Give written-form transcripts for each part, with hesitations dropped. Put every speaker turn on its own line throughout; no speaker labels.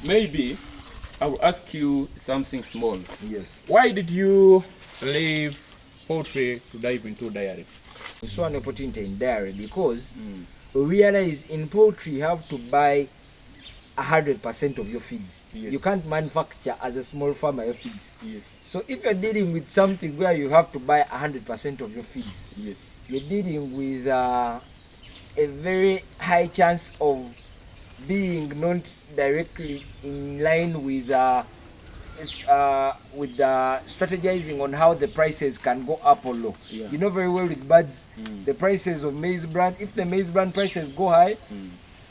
Maybe I will ask you something small.
Yes.
Why did you leave poultry to dive into dairy?
We saw an opportunity in dairy because we realized in poultry you have to buy 100% of your feeds.
Yes.
You can't manufacture as a small farmer your feeds.
Yes.
So if you're dealing with something where you have to buy 100% of your feeds,
Yes.
you're dealing with a very high chance of being not directly in line with strategizing on how the prices can go up or low.
Yeah.
You know very well with birds, the prices of maize bran, if the maize bran prices go high,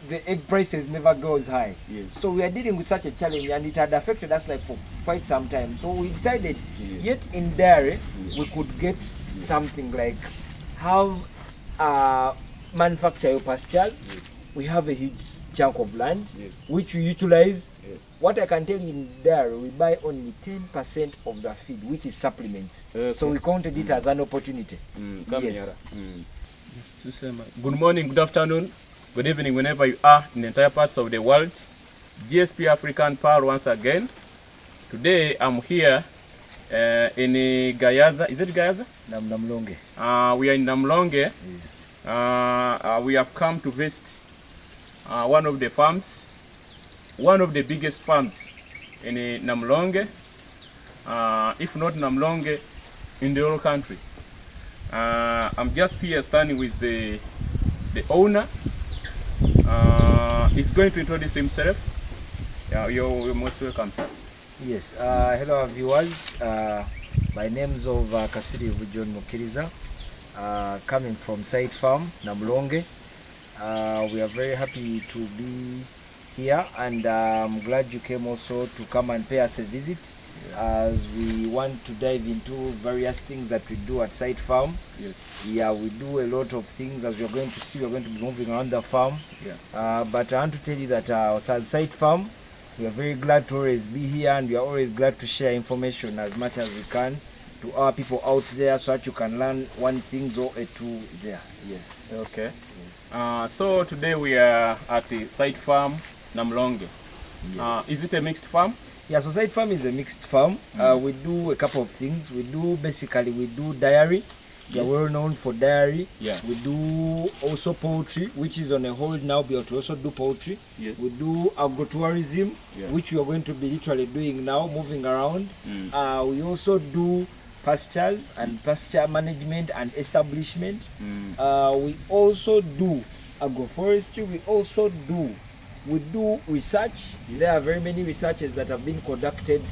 the egg prices never goes high.
Yes.
So we are dealing with such a challenge, and it had affected us like for quite some time. So we decided, yet in dairy, we could get something like have manufacture your pastures. We have a huge chunk of land which we utilize. What I can tell you in dairy, we buy only 10% of the feed, which is supplements.
Okay.
So we counted it as an opportunity.
Yes. Good morning, good afternoon, good evening, whenever you are in the entire parts of the world. GSP African Pearl once again. Today I'm here in Gayaza. Is it Gayaza?
Namlonge.
We are in Namlonge. We have come to visit one of the farms, one of the biggest farms in Namlonge, if not Namlonge, in the whole country. I'm just here standing with the owner. He's going to introduce himself. You're most welcome, sir.
Yes. Hello, viewers. My name is Kasiri John Mukiriza, coming from Site Farm, Namlonge. We are very happy to be here, and I'm glad you came also to come and pay us a visit, as we want to dive into various things that we do at Site Farm.
Yes.
Yeah, we do a lot of things, as you're going to see. We're going to be moving around the farm.
Yeah.
But I want to tell you that as Site Farm, we are very glad to always be here, and we are always glad to share information as much as we can to our people out there, so that you can learn one thing or two there. Yes.
Okay.
Yes.
So today we are at the Site Farm, Namlonge.
Yes.
Is it a mixed farm?
Yeah, so Site Farm is a mixed farm. We do a couple of things. We do dairy. We are well known for dairy.
Yeah.
We do also poultry, which is on a hold now, but we also do poultry.
Yes.
We do agrotourism, which we are going to be literally doing now, moving around. We also do pastures and pasture management and establishment. We also do agroforestry. We do research. There are very many researches that have been conducted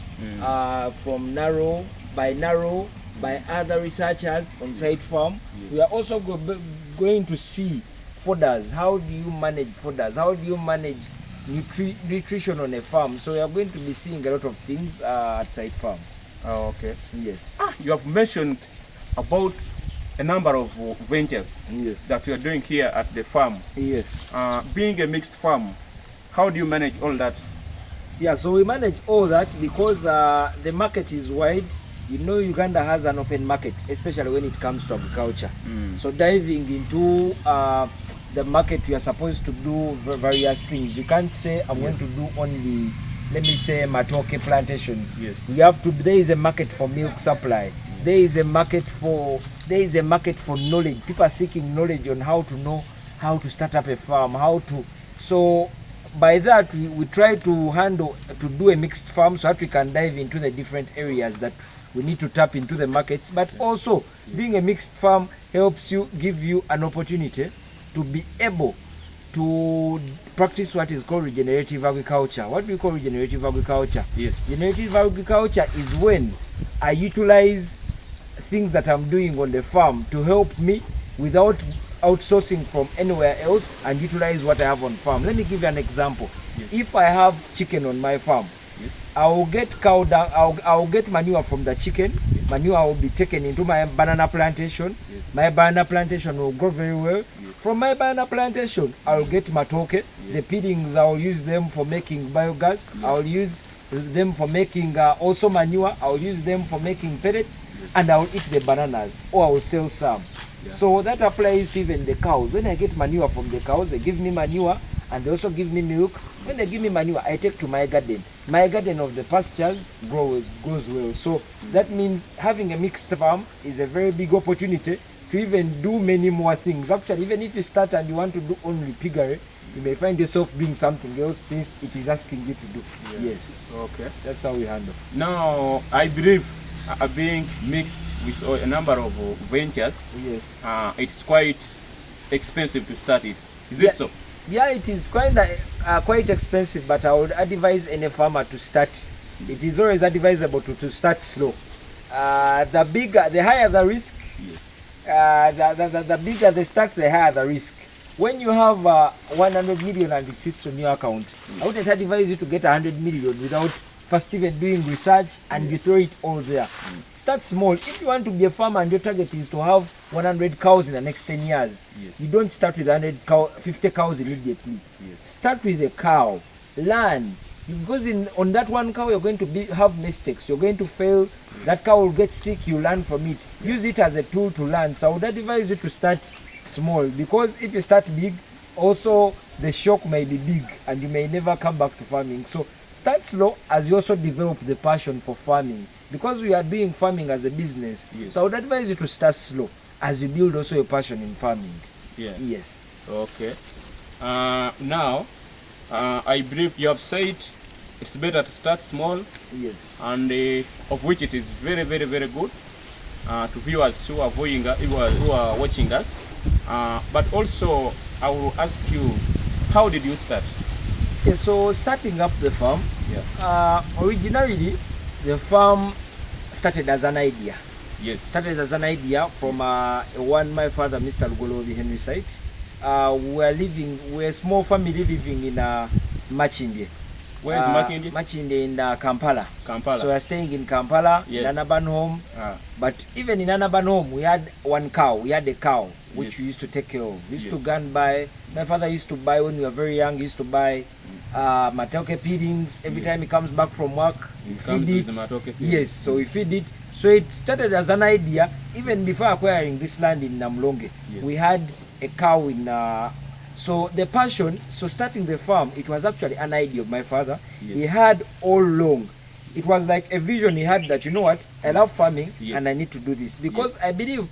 from narrow by other researchers on Site Farm. We are also going to see fodders. How do you manage fodders? How do you manage nutrition on a farm? So we are going to be seeing a lot of things at Site Farm.
Oh, okay.
Yes.
You have mentioned about a number of ventures that you are doing here at the farm.
Yes.
Being a mixed farm, how do you manage all that?
Yeah, so we manage all that because the market is wide. You know, Uganda has an open market, especially when it comes to agriculture. So diving into the market, you are supposed to do various things. You can't say I'm going to do only, let me say, matoke plantations.
Yes.
There is a market for milk supply. There is a market for knowledge. People are seeking knowledge on how to know how to start up a farm, so by that we try to do a mixed farm, so that we can dive into the different areas that we need to tap into the markets. But also being a mixed farm give you an opportunity to be able to practice what is called regenerative agriculture. What do we call regenerative agriculture?
Yes.
Regenerative agriculture is when I utilize things that I'm doing on the farm to help me without outsourcing from anywhere else, and utilize what I have on farm. Let me give you an example.
Yes.
If I have chicken on my farm, I will get cow dung. I will get manure from the chicken. Manure will be taken into my banana plantation. My banana plantation will grow very well. From my banana plantation, I will get matoke. The peelings, I will use them for making biogas. I will use them for making also manure. I will use them for making pellets, and I will eat the bananas, or I will sell some. So that applies to even the cows. When I get manure from the cows, they give me manure, and they also give me milk. When they give me manure, I take to my garden. My garden of the pastures grows well. So that means having a mixed farm is a very big opportunity to even do many more things. Actually, even if you start and you want to do only piggery, you may find yourself doing something else since it is asking you to do. Yeah. Yes.
Okay.
That's how we handle.
Now, I believe being mixed with a number of ventures,
yes,
it's quite expensive to start it. Is it so?
Yeah, it is quite expensive, but I would advise any farmer to start. It is always advisable to start slow. The higher the risk, yes, the bigger the start, the higher the risk. When you have 100 million and it sits on your account, I wouldn't advise you to get 100 million without first even doing research and you throw it all there. Start small. If you want to be a farmer and your target is to have 100 cows in the next 10 years, you don't start with 50 cows immediately. Start with a cow. Learn. Because on that one cow, you're going to have mistakes. You're going to fail. That cow will get sick. You learn from it. Use it as a tool to learn. So I would advise you to start small, because if you start big, also the shock may be big and you may never come back to farming. So start slow as you also develop the passion for farming, because we are doing farming as a business. So I would advise you to start slow as you build also your passion in farming. Yes.
Okay. Now, I believe you have said it's better to start small.
Yes.
And of which it is very, very, very good to viewers who are watching us. But also, I will ask you, how did you start?
Okay, so starting up the farm, originally the farm started as an idea.
Yes.
Started as an idea from my father, Mr. Lugolovi Henry site. We're a small family living in Machinde.
Where is Machinde?
Machinde in Kampala.
Kampala.
So we're staying in Kampala, in Anaban home. But even in Anaban home, we had one cow. We had a cow which we used to take care of. We used to go and buy. My father used to buy when we were very young. He used to buy matoke peelings. Every time he comes back from work, we feed it. Yes, so we feed it. So it started as an idea. Even before acquiring this land in Namlonge, we had a cow in so the passion, so starting the farm, it was actually an idea of my father. He had all along. It was like a vision he had that, you know what, I love farming and I need to do this. Because I believe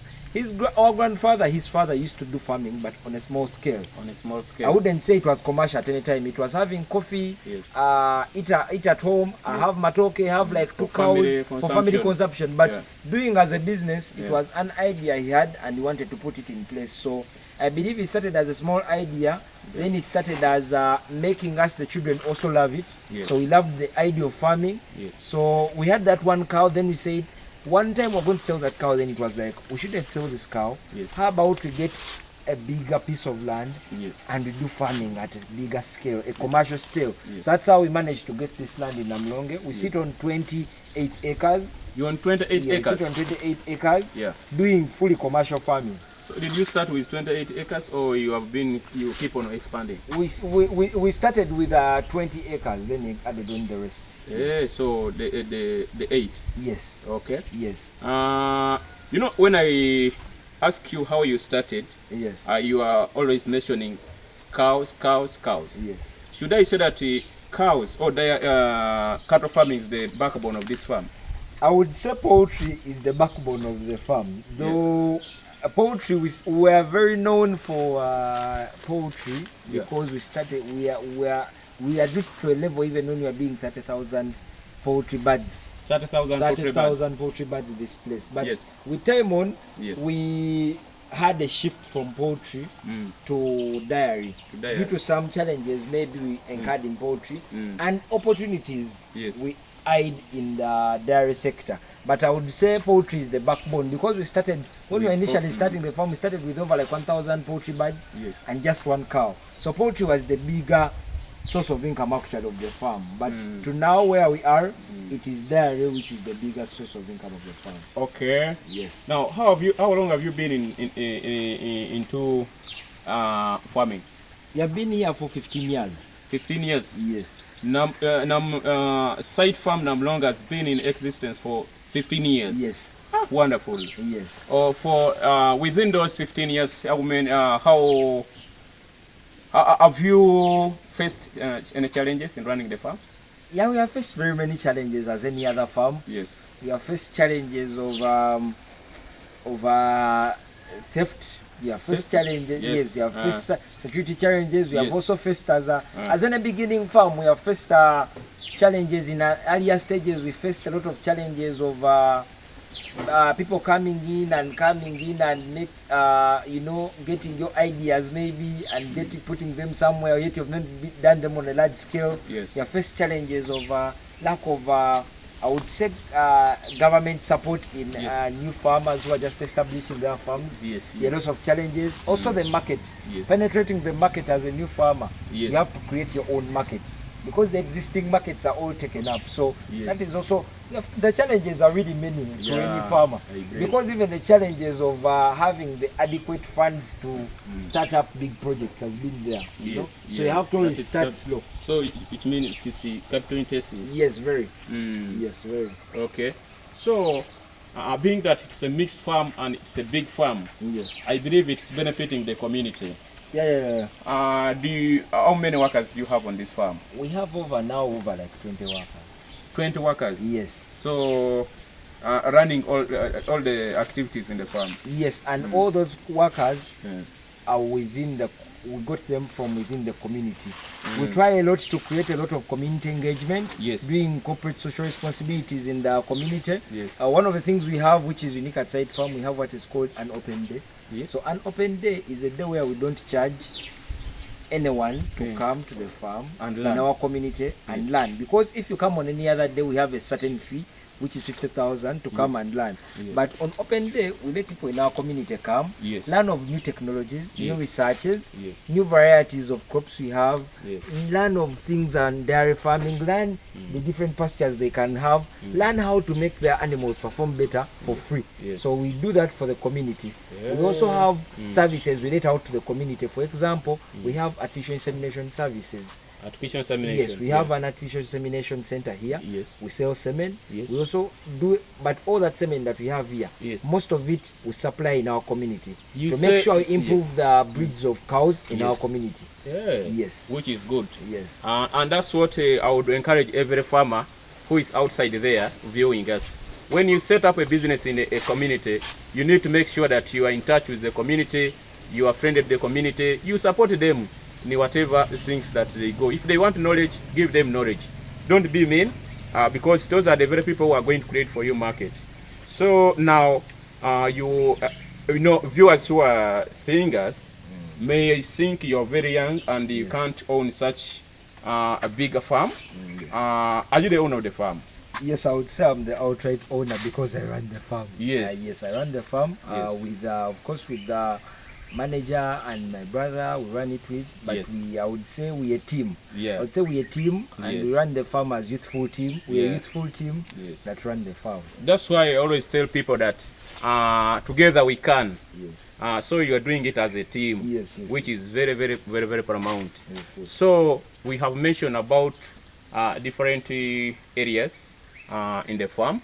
our grandfather, his father used to do farming, but on a small scale.
On a small scale.
I wouldn't say it was commercial at any time. It was having coffee, eat at home, have matoke, have like 2 cows for family consumption. But doing as a business, it was an idea he had and he wanted to put it in place. So I believe it started as a small idea, then it started as making us, the children, also love it. So we loved the idea of farming. So we had that one cow, then we said, one time we're going to sell that cow, then it was like, we shouldn't sell this cow. How about we get a bigger piece of land and we do farming at a bigger scale, a commercial scale. So that's how we managed to get this land in Namlonge. We sit on 28 acres.
You're on 28 acres?
We sit on 28 acres, doing fully commercial farming.
So did you start with 28 acres or you keep on expanding?
We started with 20 acres, then we added on the rest.
So the 8?
Yes.
Okay.
Yes.
You know, when I ask you how you started, you are always mentioning cows.
Yes.
Should I say that cows or cattle farming is the backbone of this farm?
I would say poultry is the backbone of the farm. Though poultry, we are very known for poultry because we started. We are reached to a level even when we are being 30,000 poultry birds. 30,000 poultry birds in this place. But with time on, we had a shift from poultry to dairy due to some challenges maybe we incurred in poultry and opportunities we eyed in the dairy sector. But I would say poultry is the backbone because we started, when we were initially starting the farm, we started with over like 1,000 poultry birds and just one cow. So poultry was the bigger source of income actually of the farm. But to now where we are, it is dairy which is the biggest source of income of the farm.
Okay.
Yes.
Now, how long have you been into farming?
You have been here for 15 years.
15 years?
Yes.
Site Farm Namlonge has been in existence for 15 years.
Yes.
Wonderful.
Yes.
For within those 15 years, how Have you faced any challenges in running the farm?
Yeah, we have faced very many challenges as any other farm.
Yes.
We have faced challenges of theft. We have faced challenges. Yes, we have faced security challenges. We have also faced as any beginning farm. We have faced challenges in earlier stages. We faced a lot of challenges of people coming in and make getting your ideas maybe and putting them somewhere, yet you've not done them on a large scale.
Yes.
You have faced challenges of lack of I would say government support in new farmers who are just establishing their farms.
Yes.
There are lots of challenges. Also the market.
Yes.
Penetrating the market as a new farmer.
Yes.
You have to create your own market, because the existing markets are all taken up. So that is also, the challenges are really many to any farmer, because even the challenges of having the adequate funds to start up big projects has been there. You know? So you have to always start slow.
So it means it's capital intensive.
Yes, very. Yes, very.
Okay. So being that it's a mixed farm and it's a big farm,
yes,
I believe it's benefiting the community.
Yeah.
How many workers do you have on this farm?
We have over like 20 workers.
20 workers?
Yes.
So running all the activities in the farm? Yes,
and all those workers are within we got them from within the community. We try a lot to create a lot of community engagement, doing corporate social responsibilities in the community.
Yes.
One of the things we have, which is unique at Side Farm, we have what is called an open day.
Yes.
So an open day is a day where we don't charge anyone to come to the farm and in our community and learn. Because if you come on any other day, we have a certain fee, which is 50,000 to come and learn. Yes. But on open day, we let people in our community come, learn of new technologies, new researches, new varieties of crops we have, learn of things on dairy farming, learn the different pastures they can have, learn how to make their animals perform better for free. So we do that for the community. We also have services we let out to the community. For example, we have artificial insemination services.
Artificial insemination.
Yes, we have an artificial insemination center here.
Yes.
We sell semen.
Yes.
We also do, but all that semen that we have here, most of it we supply in our community to make sure we improve the breeds of cows in our community. Yes.
Which is good.
Yes.
And that's what I would encourage every farmer who is outside there viewing us. When you set up a business in a community, you need to make sure that you are in touch with the community, you are friendly with the community, you support them in whatever things that they go. If they want knowledge, give them knowledge. Don't be mean, because those are the very people who are going to create for you market. So now, you know, viewers who are seeing us may think you're very young and you can't own such a bigger farm. Are you the owner of the farm?
Yes, I would say I'm the outright owner because I run the farm.
Yes.
Yes, I run the farm with, of course, with the manager and my brother. We run it with, but I would say we're a team. I would say we're a team, and we run the farm as youthful team. We're a youthful team that run the farm.
That's why I always tell people that together we can. So you are doing it as a team, which is very, very, very, very paramount. So we have mentioned about different areas in the farm.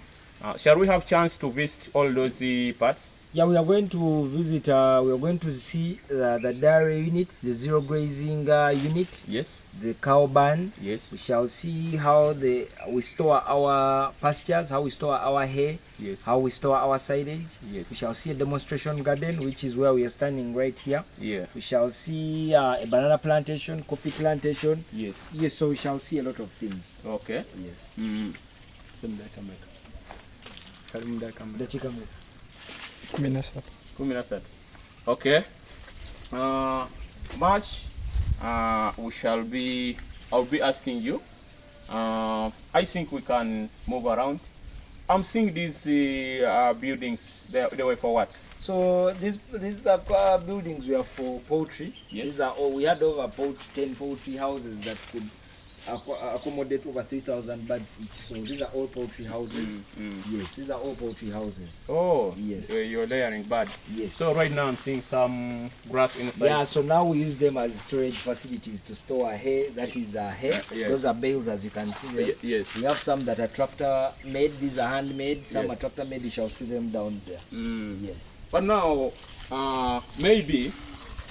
Shall we have chance to visit all those parts?
Yeah, we are going to visit, we are going to see the dairy unit, the zero grazing unit, the cow barn. We shall see how we store our pastures, how we store our hay, how we store our silage. We shall see a demonstration garden, which is where we are standing right here. We shall see a banana plantation, coffee plantation. So we shall see a lot of things.
Okay. Okay. March, I'll be asking you. I think we can move around. I'm seeing these buildings. They were for what?
So these are buildings were for poultry. These are all. We had over 10 poultry houses that could accommodate over 3,000 birds each. So these are all poultry houses. Yes, these are all poultry houses.
Oh, yes. You're layering birds.
Yes.
So right now I'm seeing some grass inside.
Yeah, so now we use them as storage facilities to store hay. That is hay. Those are bales, as you can see there.
Yes.
We have some that are tractor made. These are handmade. Some are tractor made. You shall see them down there. Yes.
But now, maybe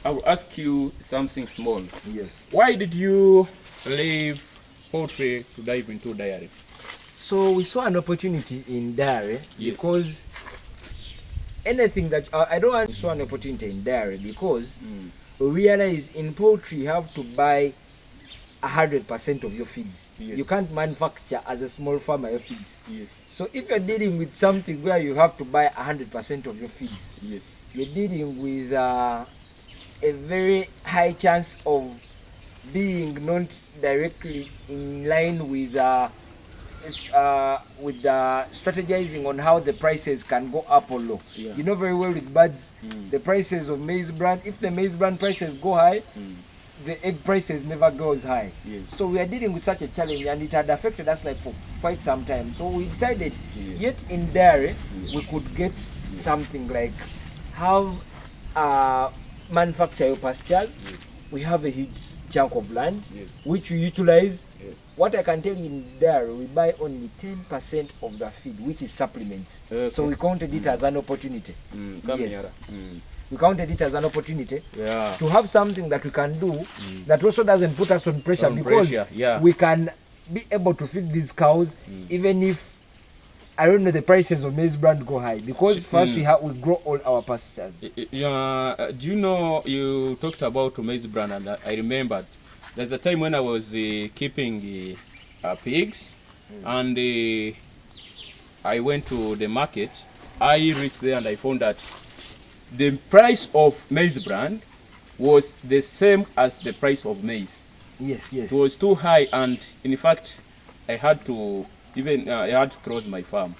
I will ask you something small.
Yes.
Why did you leave poultry to dive into dairy?
So we saw an opportunity in dairy because anything that I don't want, we saw an opportunity in dairy because we realized in poultry you have to buy 100% of your feeds. You can't manufacture as a small farmer your feeds. So if you're dealing with something where you have to buy 100% of your feeds, you're dealing with a very high chance of being not directly in line with strategizing on how the prices can go up or low. You know very well with birds, the prices of maize bran, if the maize bran prices go high, the egg prices never goes high. So we are dealing with such a challenge, and it had affected us like for quite some time. So we decided, yet in dairy, we could get something like have manufacture your pastures. We have a huge chunk of land which we utilize. What I can tell you in dairy, we buy only 10% of the feed, which is supplements. So we counted it as an opportunity. We counted it as an opportunity to have something that we can do that also doesn't put us on pressure, because we can be able to feed these cows even if, I don't know, the prices of maize bran go high, because first we grow all our pastures.
Do you know, you talked about maize bran, and I remembered there's a time when I was keeping pigs, and I went to the market. I reached there and I found that the price of maize bran was the same as the price of maize. It was too high, and in fact I had to close my farm.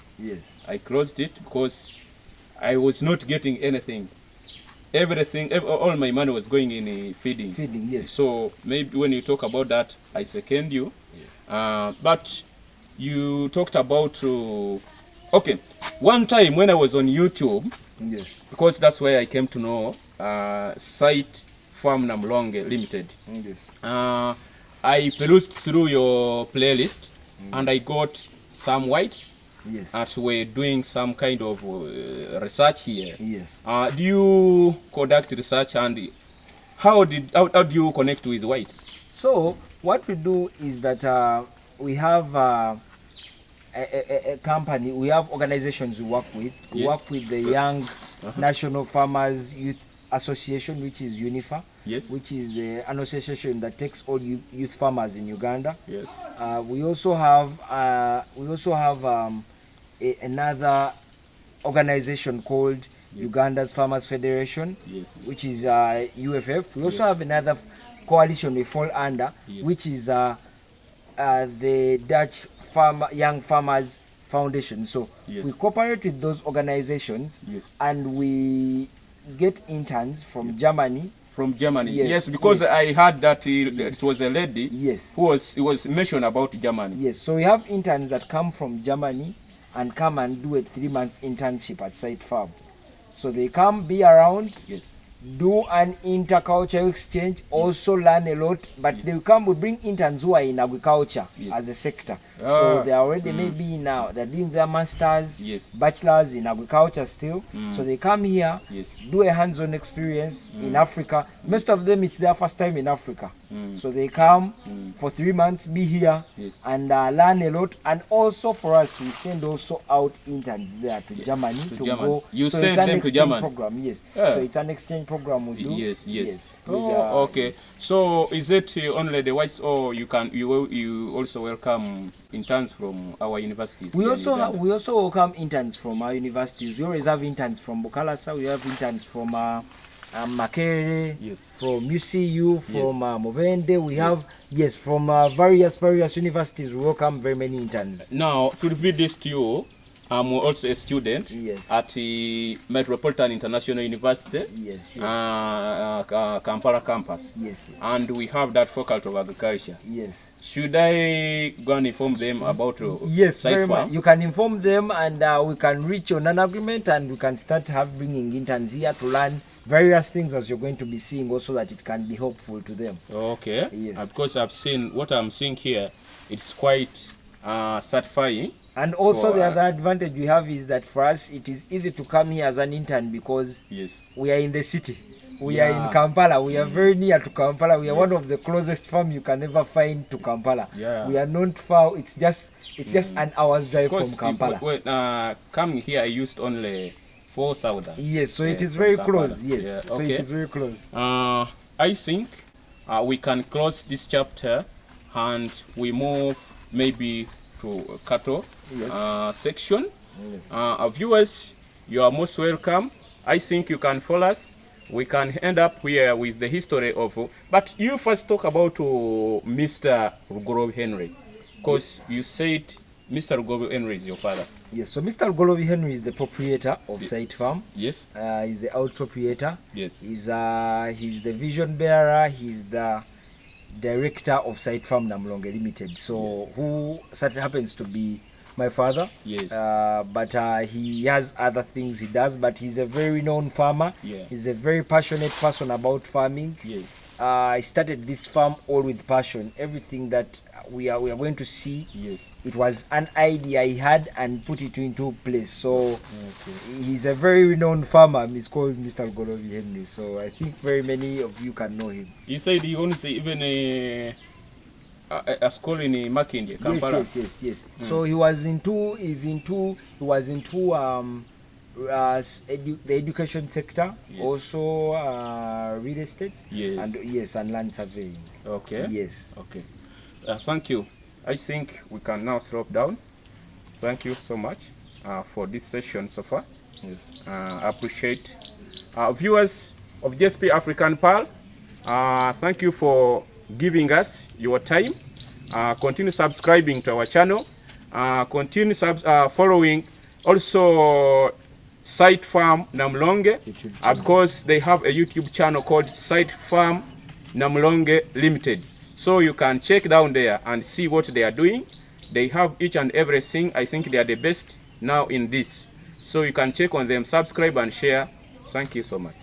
I closed it because I was not getting anything. All my money was going in feeding. So maybe when you talk about that, I second you. But you talked about okay, one time when I was on YouTube, because that's where I came to know Site Farm Namlonge Limited. I perused through your playlist, and I got some whites as we're doing some kind of research here. Do you conduct research, and how do you connect with whites?
So what we do is that we have a company, we have organizations we work with. We work with the Young National Farmers Youth Association, which is UNIFA, which is an association that takes all youth farmers in Uganda. We also have another organization called Uganda's Farmers Federation, which is UFF. We also have another coalition we fall under, which is the Dutch Young Farmers Foundation. So we cooperate with those organizations, and we get interns from Germany.
From Germany, because I heard that it was a lady who was mentioned about Germany.
So we have interns that come from Germany and come and do a 3-month internship at Site Farm. So they come, be around, do an intercultural exchange, also learn a lot, but they come, we bring interns who are in agriculture as a sector. So they are already maybe now, they're doing their masters, bachelors in agriculture still. So they come here, do a hands-on experience in Africa. Most of them, it's their first time in Africa. So they come for 3 months, be here, and learn a lot. And also for us, we send also out interns there to Germany to go.
You so send them to Germany?
Program, So it's an exchange program we do.
Okay. So is it only the whites, or you also welcome interns from our universities?
We also welcome interns from our universities. We always have interns from Bukalasa. We have interns from Makerere, from UCU, from Mubende. We have from various universities. We welcome very many interns.
Now, to reveal this to you, I'm also a student at the Metropolitan International University, Kampala campus. And we have that faculty of agriculture. Should I go and inform them about
very much. You can inform them, and we can reach on an agreement, and we can start bringing interns here to learn various things as you're going to be seeing, also that it can be helpful to them.
Because I've seen what I'm seeing here. It's quite certifying.
And also the other advantage we have is that for us it is easy to come here as an intern because we are in the city. We are in Kampala. We are very near to Kampala. We are one of the closest farm you can ever find to Kampala. We are not far. It's just an hour's drive from Kampala.
When coming here, I used only 4,000.
Yes, so it is very close. Yes, so it is very close.
I think we can close this chapter and we move maybe to cattle section. Our viewers, you are most welcome. I think you can follow us. We can end up here with the history of, but you first talk about Mr. Rugorovi Henry, because you said Mr. Rugorovi Henry is your father.
Yes, so Mr. Rugorovi Henry is the proprietor of Site Farm.
Yes.
He's the out proprietor.
Yes.
He's the vision bearer. He's the director of Site Farm Namlonge Limited. So who happens to be my father.
Yes.
But he has other things he does, but he's a very known farmer. He's a very passionate person about farming.
Yes.
I started this farm all with passion. Everything that we are going to see, it was an idea he had and put it into place. So he's a very renowned farmer. He's called Mr. Rugorovi Henry. So I think very many of you can know him.
You said he owns even a school in Makindye, Kampala.
Yes. So he was into the education sector, also real estate, and land surveying.
Okay.
Yes.
Okay. Thank you. I think we can now slope down. Thank you so much for this session so far. Yes. I appreciate viewers of GSP African Pearl. Thank you for giving us your time. Continue subscribing to our channel. Continue following also Site Farm Namlonge, because they have a YouTube channel called Site Farm Namlonge Limited. So you can check down there and see what they are doing. They have each and everything. I think they are the best now in this. So you can check on them, subscribe and share. Thank you so much.